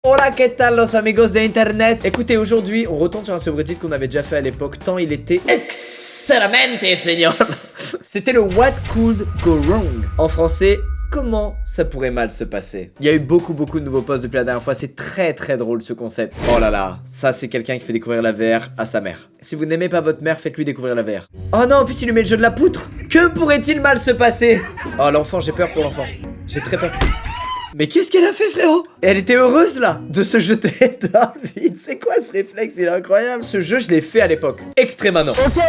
Hola, ¿qué tal los amigos de internet? Écoutez, aujourd'hui, on retourne sur un subreddit qu'on avait déjà fait à l'époque, tant il était excelente, señor. C'était le What Could Go Wrong. En français, comment ça pourrait mal se passer? Il y a eu beaucoup de nouveaux posts depuis la dernière fois, c'est très drôle ce concept. Oh là là, ça c'est quelqu'un qui fait découvrir la VR à sa mère. Si vous n'aimez pas votre mère, faites-lui découvrir la VR. Oh non, en plus il lui met le jeu de la poutre. Que pourrait-il mal se passer? Oh l'enfant, j'ai peur pour l'enfant. J'ai très peur. Mais qu'est-ce qu'elle a fait, frérot? Elle était heureuse là de se jeter dans le vide. C'est quoi ce réflexe? Il est incroyable. Ce jeu, je l'ai fait à l'époque. Extrêmement. Ok,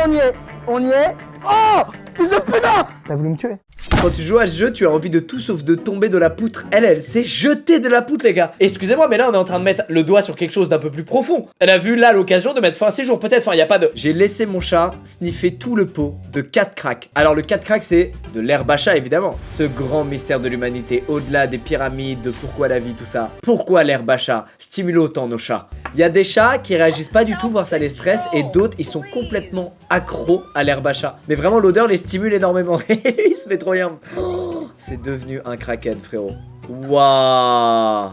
on y est. Oh, fils de putain! T'as voulu me tuer? Quand tu joues à ce jeu, tu as envie de tout sauf de tomber de la poutre. Elle s'est jetée de la poutre, les gars. Excusez-moi, mais là, on est en train de mettre le doigt sur quelque chose d'un peu plus profond. Elle a vu là l'occasion de mettre fin à ses jours, peut-être. Enfin, y a pas de. J'ai laissé mon chat sniffer tout le pot de 4 cracks. Alors, le 4 cracks, c'est de l'herbe à chat, évidemment. Ce grand mystère de l'humanité, au-delà des pyramides, de pourquoi la vie, tout ça. Pourquoi l'herbe à chat stimule autant nos chats? Il y a des chats qui réagissent pas du tout, voire ça les stresse, et d'autres, ils sont complètement accros à l'herbe à chat. Mais vraiment, l'odeur les stimule énormément. Et lui, il se met trop bien. Oh, c'est devenu un kraken, frérot. Waouh.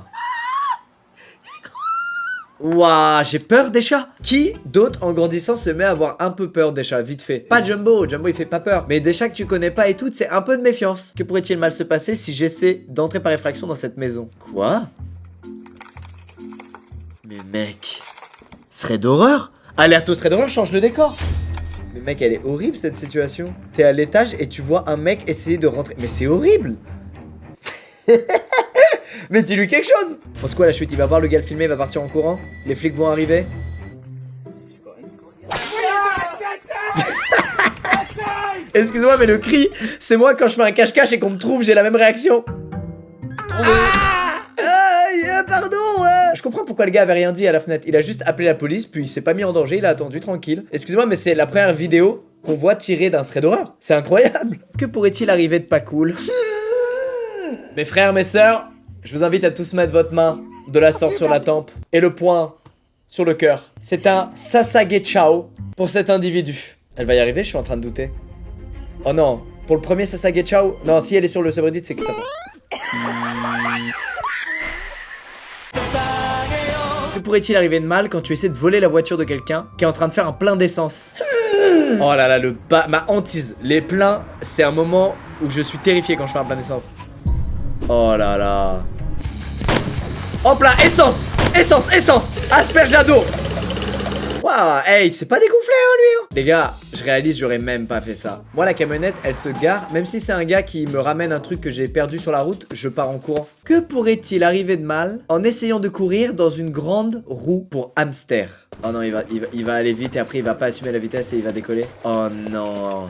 Waouh, j'ai peur des chats. Qui d'autre en grandissant se met à avoir un peu peur des chats, vite fait? Pas Jumbo, Jumbo il fait pas peur. Mais des chats que tu connais pas et tout, c'est un peu de méfiance. Que pourrait-il mal se passer si j'essaie d'entrer par effraction dans cette maison? Quoi? Mais mec, serait d'horreur? Alerte au serait d'horreur, change le décor. Mais mec, elle est horrible cette situation. T'es à l'étage et tu vois un mec essayer de rentrer. Mais c'est horrible. Mais dis-lui quelque chose. Pense quoi la chute? Il va voir le gars le filmer, il va partir en courant. Les flics vont arriver. Excuse-moi, mais le cri, c'est moi quand je fais un cache-cache et qu'on me trouve, j'ai la même réaction. Pardon, Je comprends pourquoi le gars avait rien dit à la fenêtre. Il a juste appelé la police, puis il s'est pas mis en danger, il a attendu tranquille. Excusez-moi, mais c'est la première vidéo qu'on voit tirée d'un thread d'horreur. C'est incroyable. Que pourrait-il arriver de pas cool? Mes frères, mes sœurs, je vous invite à tous mettre votre main de la sorte sur la tempe et le poing sur le cœur. C'est un Sasage Ciao pour cet individu. Elle va y arriver, je suis en train de douter. Oh non, pour le premier Sasage Ciao. Non, si elle est sur le subreddit, c'est que ça va. Que pourrait-il arriver de mal quand tu essaies de voler la voiture de quelqu'un qui est en train de faire un plein d'essence? Oh là là, ma hantise. Les pleins, c'est un moment où je suis terrifié quand je fais un plein d'essence. Oh là là. Hop là, essence, aspergeado. Waouh, hey, c'est pas dégonflé hein lui hein. Les gars, je réalise j'aurais même pas fait ça. Moi la camionnette, elle se gare. Même si c'est un gars qui me ramène un truc que j'ai perdu sur la route, je pars en courant. Que pourrait-il arriver de mal en essayant de courir dans une grande roue pour hamster? Oh non, il va aller vite et après il va pas assumer la vitesse et il va décoller. Oh non.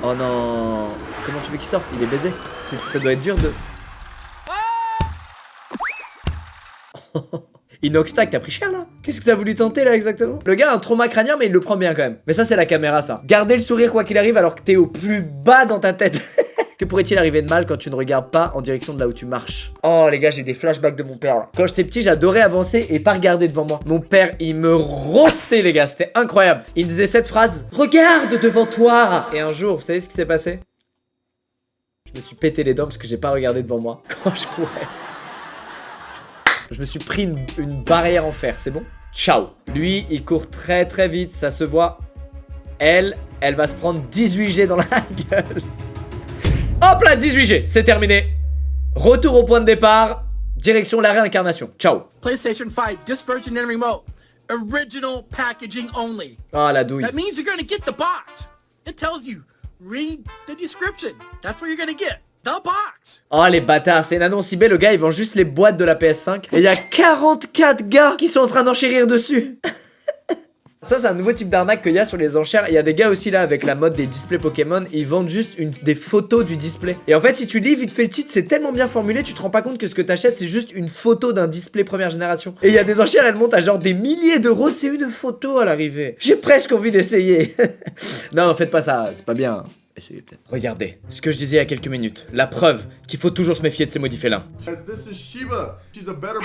Oh non. Comment tu veux qu'il sorte? Il est baisé. Ça doit être dur de... Inoxtag, t'as pris cher là? Qu'est-ce que t'as voulu tenter là exactement? Le gars a un trauma crânien mais il le prend bien quand même. Mais ça c'est la caméra ça. Gardez le sourire quoi qu'il arrive alors que t'es au plus bas dans ta tête. Que pourrait-il arriver de mal quand tu ne regardes pas en direction de là où tu marches? Oh les gars, j'ai des flashbacks de mon père là. Quand j'étais petit, j'adorais avancer et pas regarder devant moi. Mon père, il me roastait les gars, c'était incroyable. Il me disait cette phrase: regarde devant toi. Et un jour, vous savez ce qui s'est passé? Je me suis pété les dents parce que j'ai pas regardé devant moi quand je courais. Je me suis pris une barrière en fer, c'est bon? Ciao. Lui, il court très vite, ça se voit. Elle va se prendre 18G dans la gueule. Hop là, 18G, c'est terminé. Retour au point de départ, direction la réincarnation. Ciao. PlayStation 5, this version and remote. Original packaging only. Ah, la douille. That means you're gonna get the box. It tells you, read the description. That's what you're gonna get. The box. Oh les bâtards, c'est une annonce eBay, le gars il vend juste les boîtes de la PS5 et il y a 44 gars qui sont en train d'enchérir dessus. Ça c'est un nouveau type d'arnaque qu'il y a sur les enchères. Il y a des gars aussi là avec la mode des displays Pokémon, ils vendent juste des photos du display. Et en fait si tu lis vite fait le titre, c'est tellement bien formulé, tu te rends pas compte que ce que t'achètes c'est juste une photo d'un display première génération. Et il y a des enchères, elles montent à genre des milliers d'euros, c'est une photo à l'arrivée. J'ai presque envie d'essayer. Non faites pas ça, c'est pas bien. Essayez peut-être. Regardez, ce que je disais il y a quelques minutes. La preuve qu'il faut toujours se méfier de ces maudits félins. This is Shiba. She's a better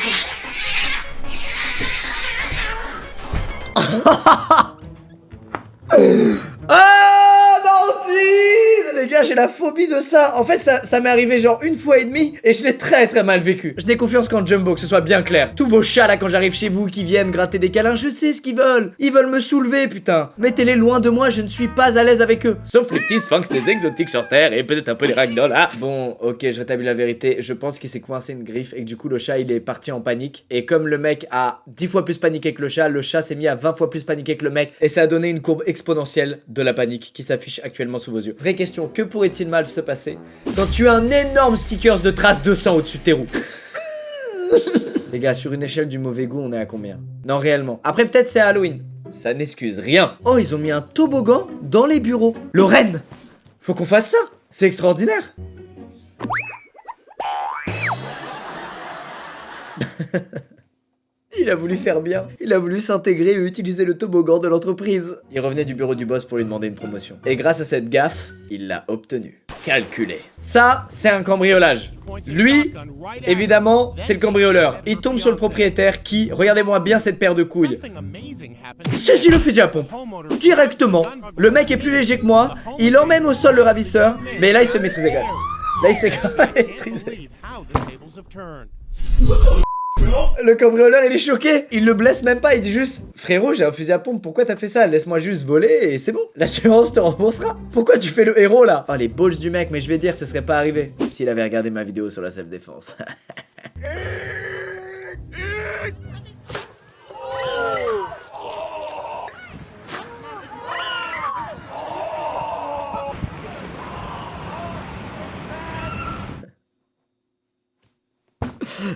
Ah, mentise! Les gars, j'ai la phobie de ça. En fait, ça m'est arrivé genre une fois et demie et je l'ai très très mal vécu. Je n'ai confiance qu'en Jumbo, que ce soit bien clair. Tous vos chats là, quand j'arrive chez vous, qui viennent gratter des câlins, je sais ce qu'ils veulent. Ils veulent me soulever, putain. Mettez-les loin de moi, je ne suis pas à l'aise avec eux. Sauf les petits sphinx, les exotiques sur terre et peut-être un peu les ragdolls. Ah, bon, ok, je rétablis la vérité. Je pense qu'il s'est coincé une griffe et que du coup, le chat il est parti en panique. Et comme le mec a 10 fois plus paniqué que le chat s'est mis à 20 fois plus paniqué que le mec. Et ça a donné une courbe exponentielle de la panique qui s'affiche actuellement sous vos yeux. Vraie question, que pourrait-il mal se passer quand tu as un énorme stickers de traces de sang au-dessus de tes roues? Les gars, sur une échelle du mauvais goût, on est à combien? Non, réellement. Après, peut-être c'est Halloween. Ça n'excuse rien. Oh, ils ont mis un toboggan dans les bureaux. Lorraine, faut qu'on fasse ça. C'est extraordinaire. Il a voulu faire bien. Il a voulu s'intégrer et utiliser le toboggan de l'entreprise. Il revenait du bureau du boss pour lui demander une promotion. Et grâce à cette gaffe, il l'a obtenue. Calculé. Ça, c'est un cambriolage. Lui, évidemment, c'est le cambrioleur. Il tombe sur le propriétaire qui, regardez-moi bien cette paire de couilles, saisit le fusil à pompe. Directement. Le mec est plus léger que moi. Il emmène au sol le ravisseur. Mais là, il se fait maîtriser quand même. Là, il se fait quand même maîtriser. Le cambrioleur il est choqué, il le blesse même pas, il dit juste frérot j'ai un fusil à pompe, pourquoi t'as fait ça? Laisse-moi juste voler et c'est bon, l'assurance te remboursera. Pourquoi tu fais le héros là? Oh les balls du mec, mais je vais dire ce serait pas arrivé s'il avait regardé ma vidéo sur la self-défense.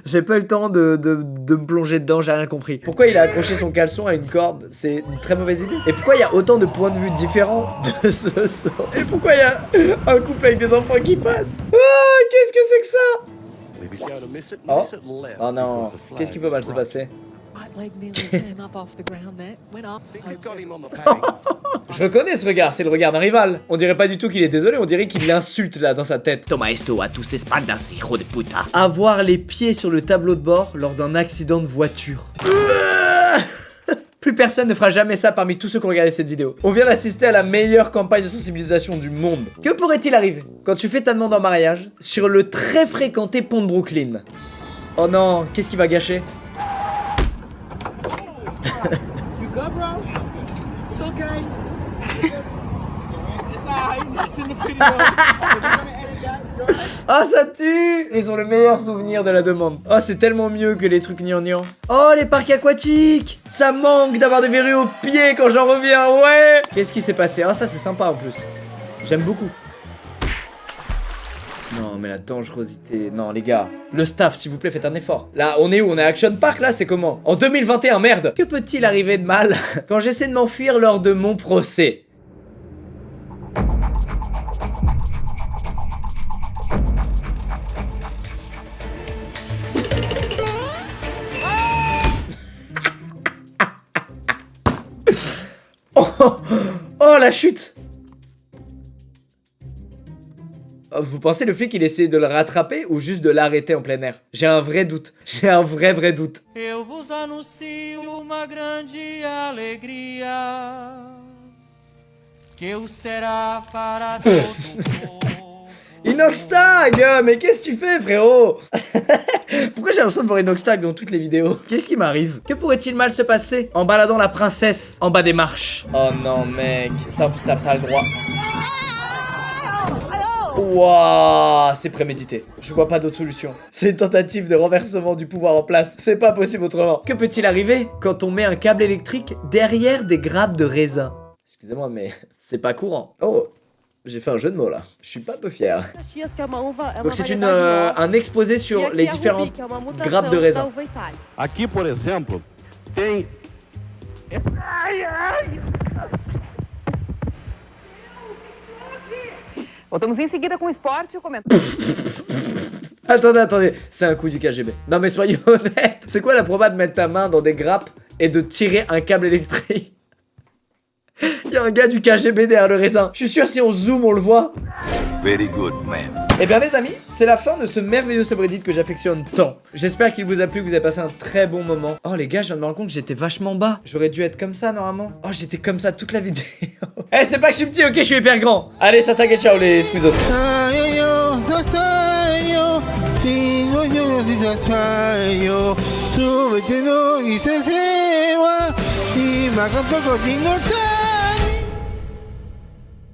J'ai pas eu le temps de me plonger dedans, j'ai rien compris. Pourquoi il a accroché son caleçon à une corde? C'est une très mauvaise idée. Et pourquoi il y a autant de points de vue différents de ce saut? Et pourquoi il y a un couple avec des enfants qui passent? Ah, qu'est-ce que c'est que ça? Oh, oh non, qu'est-ce qui peut mal se passer? Je reconnais ce regard, c'est le regard d'un rival. On dirait pas du tout qu'il est désolé, on dirait qu'il l'insulte là dans sa tête. Toma esto a tus espaldas, hijo de puta. Avoir les pieds sur le tableau de bord lors d'un accident de voiture. Plus personne ne fera jamais ça parmi tous ceux qui ont regardé cette vidéo. On vient d'assister à la meilleure campagne de sensibilisation du monde. Que pourrait-il arriver quand tu fais ta demande en mariage sur le très fréquenté pont de Brooklyn? Oh non, qu'est-ce qui va gâcher? You good, bro? It's okay. It's alright. It's in the video. We're gonna edit that. You're right. Ah, ça tue! Ils ont le meilleur souvenir de la demande. Oh, c'est tellement mieux que les trucs gnangnan. Oh, les parcs aquatiques! Ça manque d'avoir des verrues aux pieds quand j'en reviens, ouais! Qu'est-ce qui s'est passé? Ah, ça c'est sympa en plus. J'aime beaucoup. Non, mais la dangerosité... Non, les gars. Le staff, s'il vous plaît, faites un effort. Là, on est où? On est à Action Park, là? C'est comment? En 2021, merde! Que peut-il arriver de mal quand j'essaie de m'enfuir lors de mon procès? Oh, la chute! Vous pensez le flic il essaie de le rattraper ou juste de l'arrêter en plein air? J'ai un vrai doute. J'ai un vrai doute. Eu vos anuncio uma grande alegria, que o será para todo o povo. Inoxtag! Mais qu'est-ce que tu fais, frérot? Pourquoi j'ai l'impression de voir Inoxtag dans toutes les vidéos? Qu'est-ce qui m'arrive? Que pourrait-il mal se passer en baladant la princesse en bas des marches? Oh non, mec. Ça, en plus, t'as pas le droit. Wouah, c'est prémédité. Je vois pas d'autre solution. C'est une tentative de renversement du pouvoir en place. C'est pas possible autrement. Que peut-il arriver quand on met un câble électrique derrière des grappes de raisin? Excusez-moi, mais c'est pas courant. Oh, j'ai fait un jeu de mots là. Je suis pas un peu fier. Donc c'est un exposé sur les différentes grappes de raisin. Aqui, por exemplo, tem. Voltamos em seguida com o esporte e o comentário. Attendez, c'est un coup du KGB. Non mais soyons honnêtes. C'est quoi la proba de mettre ta main dans des grappes et de tirer un câble électrique? Il y a un gars du KGB derrière le raisin. Je suis sûr si on zoome on le voit. Very good, man. Eh bien les amis, c'est la fin de ce merveilleux subreddit que j'affectionne tant. J'espère qu'il vous a plu, que vous avez passé un très bon moment. Oh les gars, je viens de me rendre compte que j'étais vachement bas. J'aurais dû être comme ça normalement. Oh j'étais comme ça toute la vidéo. Eh c'est pas que je suis petit, ok, je suis hyper grand. Allez, ça et ciao les squeezos. Súbete, no, y se va, y me canto continuo.